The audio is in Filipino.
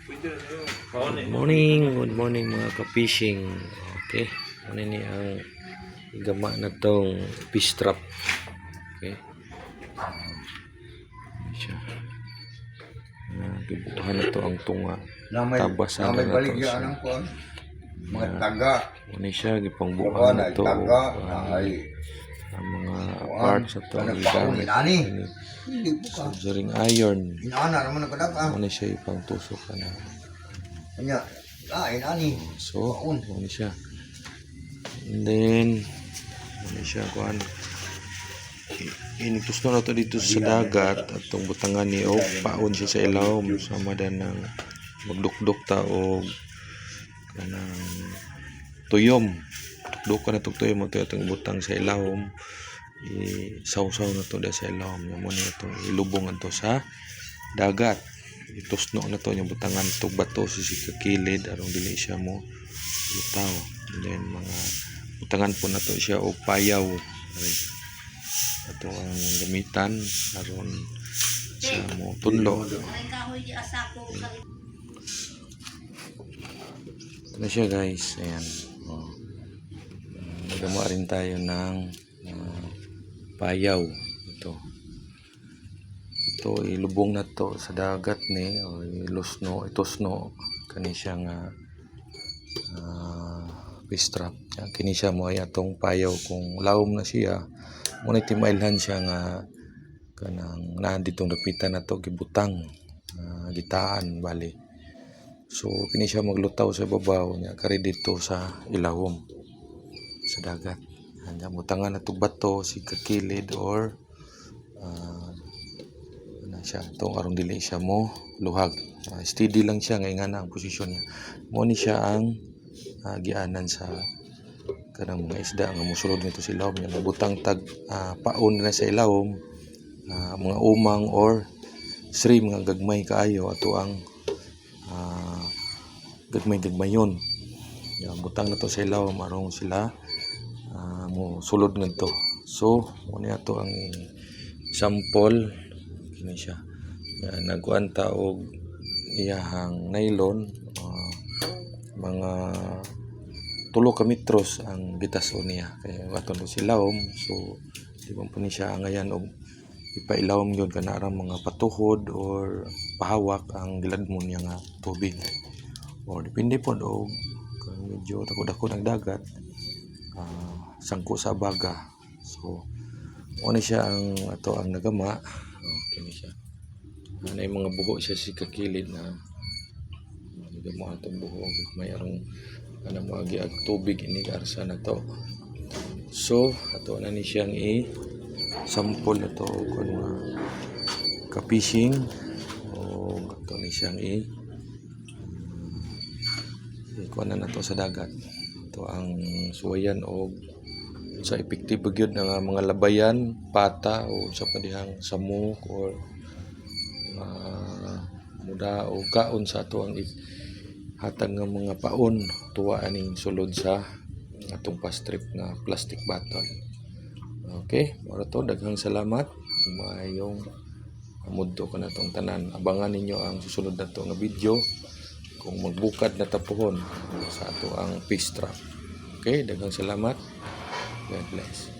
Good morning mga ka-fishing. Okay, ano ni ang gama na tong fish trap. Okay, siya. Gibuhan na to ang tunga. Tabasan na to siya. Mga taga. Ano siya, gipangbuhan na to. Ang mga parts sa to ang gamit. Soldering iron. Ano siya, ipangtusok ka na. So, ano siya. And then, ano siya, kuhan. Inigtos na to dito sa dagat at itong butangan ni og paon siya sa ilaw sama dan ng magdukduk ta og kanang tuyom. Dukduk na itong tuyom ito itong butang sa ilaw. Isaw-saw na to sa ilaw. Mo na ito ilubong to sa dagat. Itusno na to yung butangan itong bato sa sikakilid arong dili siya mo lutaw. And then mga butangan po na to siya og payaw. Ito ang gamitan aron sa mo tunlo. Ito siya guys, ayan. Nagama rin tayo ng payaw. Ito ilubong na to sa dagat ni o itusno kani siya nga fish trap. Kini siya mo ay atong payaw kung lawom na siya. Ngunit timailhan siya nga kanang nanditong dapitan na to gibutang gitaan bali. So kini siya maglutaw sa babaw nya kari dito sa ilawom sa dagat. Anya butangan na to bato si kakilid or siya tong arong dili siya mo luhag. Steady lang siya nga ingana ang posisyon niya. Mo ni siya ang gianan sa kanang mga isda nga mosulod nito sa ilawom niya. Butang tag paon na sa ilawom mga umang or shrimp nga gagmay kaayo ato ang gagmay-gagmayon. Butang na to sa ilawom arong sila mo sulod ngadto. So mo ni ato ang sample kini siya. Nagkuan ta og iyahang nylon mga 3 ka metros ang bitason niya kay aton si lawom. So di man po ni siya angayan og ipailawom yon kana arang mga patuhod or pahawak ang giladmon niya nga tubig. Or depende po og kung medyo dako-dako ng dagat sangko sa baga. So mo ni siya ang ato ang nagama. Kini siya. May mga buho siya si kakilid na nagama atong buho may arong ana mo agi ag tubig ini arsa na to. So ato na ni siyang sample na to kun ka-fishing o ato ni siyang kuan na to sa dagat. Ito ang suwayan og sa epektibo gyud nga mga labayan, pata o sa padihang samok or muda o kaon sa ato ang hatag nga mga paon tuwa aning sulod sa atong pastrip na plastic bottle. Okay, mora to daghang salamat. Maayong mudto ka na tong tanan. Abangan ninyo ang susunod na to nga video kung magbukad na tapuhon sa ato ang fish trap. Okay, daghang salamat. God bless.